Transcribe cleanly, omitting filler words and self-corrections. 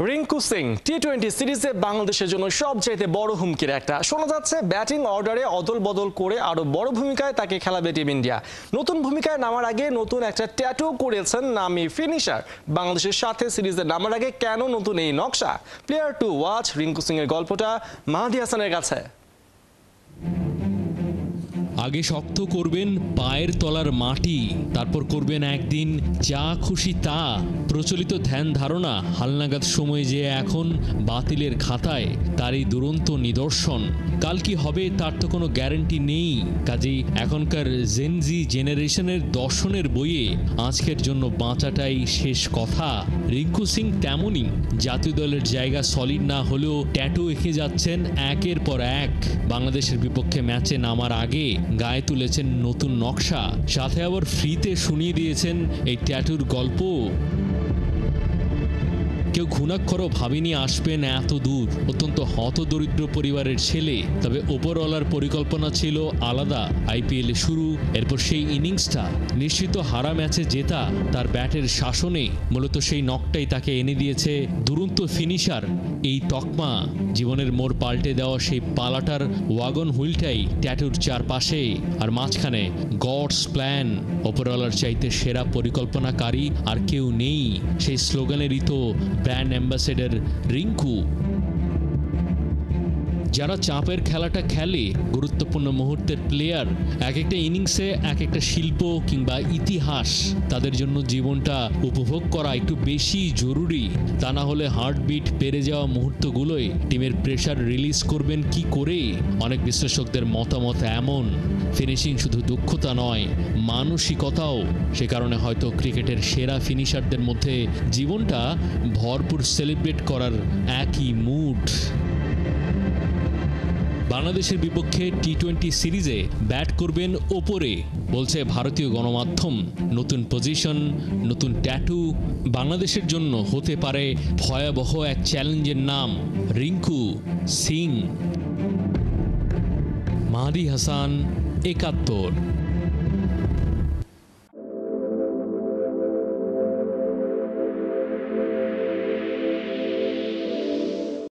রিঙ্কু সিং টি-20 সিরিজে বাংলাদেশের জন্য সবচাইতে বড় হুমকির একটা। শোনা যাচ্ছে ব্যাটিং অর্ডারে অদল বদল করে আরো বড় ভূমিকায় তাকে খেলাবে টিম ইন্ডিয়া। নতুন ভূমিকায় নামার আগে নতুন একটা ট্যাটু করেছেন নামি ফিনিশার। বাংলাদেশের সাথে সিরিজে নামার আগে কেন নতুন এই নকশা? Player to watch Rinku Singh এর গল্পটা মাহদি হাসানের কাছে। আগে শক্ত করবেন পায়ের তলার মাটি, তারপর করবেন একদিন যা খুশি তা। প্রচলিত ধ্যান ধারণা হালনাগাদ সময় যে এখন বাতিলের খাতায়, তারই দুরন্ত নিদর্শন। কাল কি হবে তার তো কোনো গ্যারান্টি নেই। কাজেই এখনকার জেনজি জেনারেশনের দর্শনের বইয়ে আজকের জন্য বাঁচাটাই শেষ কথা। রিঙ্কু সিং তেমনই। জাতীয় দলের জায়গা সলিড না হলেও ট্যাটু এঁকে যাচ্ছেন একের পর এক। বাংলাদেশের বিপক্ষে ম্যাচে নামার আগে গায়ে তুলেছেন নতুন নকশা, সাথে আবার ফ্রিতে শুনিয়ে দিয়েছেন এই ট্যাটুর গল্প। কেউ ঘুণাক্ষরও ভাবেনি আসবেন এত দূর। অত্যন্ত হতদরিদ্র পরিবারের ছেলে, তবে ওপরওয়ালার পরিকল্পনা ছিল আলাদা। আইপিএলে শুরু, এরপর সেই ইনিংসটা নিশ্চিত হারা ম্যাচে জেতা। তার ব্যাটের শাসনে মূলত সেই নকটাই তাকে এনে দিয়েছে দুরন্ত ফিনিশার এই তকমা। জীবনের মোড় পাল্টে দেওয়া সেই পালাটার ওয়াগন হুইলটাই ট্যাটুর চারপাশে, আর মাঝখানে গডস প্ল্যান। ওপরওয়ালার চাইতে সেরা পরিকল্পনাকারী আর কেউ নেই। সেই স্লোগানেরই তো ব্র্যান্ড অ্যাম্বাসেডর রিঙ্কু। যারা চাপের খেলাটা খেলে, গুরুত্বপূর্ণ মুহূর্তের প্লেয়ার, এক একটা ইনিংসে এক একটা শিল্প কিংবা ইতিহাস। তাদের জন্য জীবনটা উপভোগ করা একটু বেশি জরুরি। তা না হলে হার্টবিট বেড়ে যাওয়া মুহূর্তগুলোয় টিমের প্রেশার রিলিজ করবেন কি করে? অনেক বিশ্লেষকদের মতামত এমন, ফিনিশিং শুধু দক্ষতা নয়, মানসিকতাও। সে কারণে হয়তো ক্রিকেটের সেরা ফিনিশারদের মধ্যে জীবনটা ভরপুর সেলিব্রেট করার একই মুড। বাংলাদেশের বিপক্ষে টি-20 সিরিজে ব্যাট করবেন ওপরে বলছে ভারতীয় গণমাধ্যম। নতুন পজিশন, নতুন ট্যাটু। বাংলাদেশের জন্য হতে পারে ভয়াবহ এক চ্যালেঞ্জের নাম রিঙ্কু সিং। মাহদি হাসান, ৭১।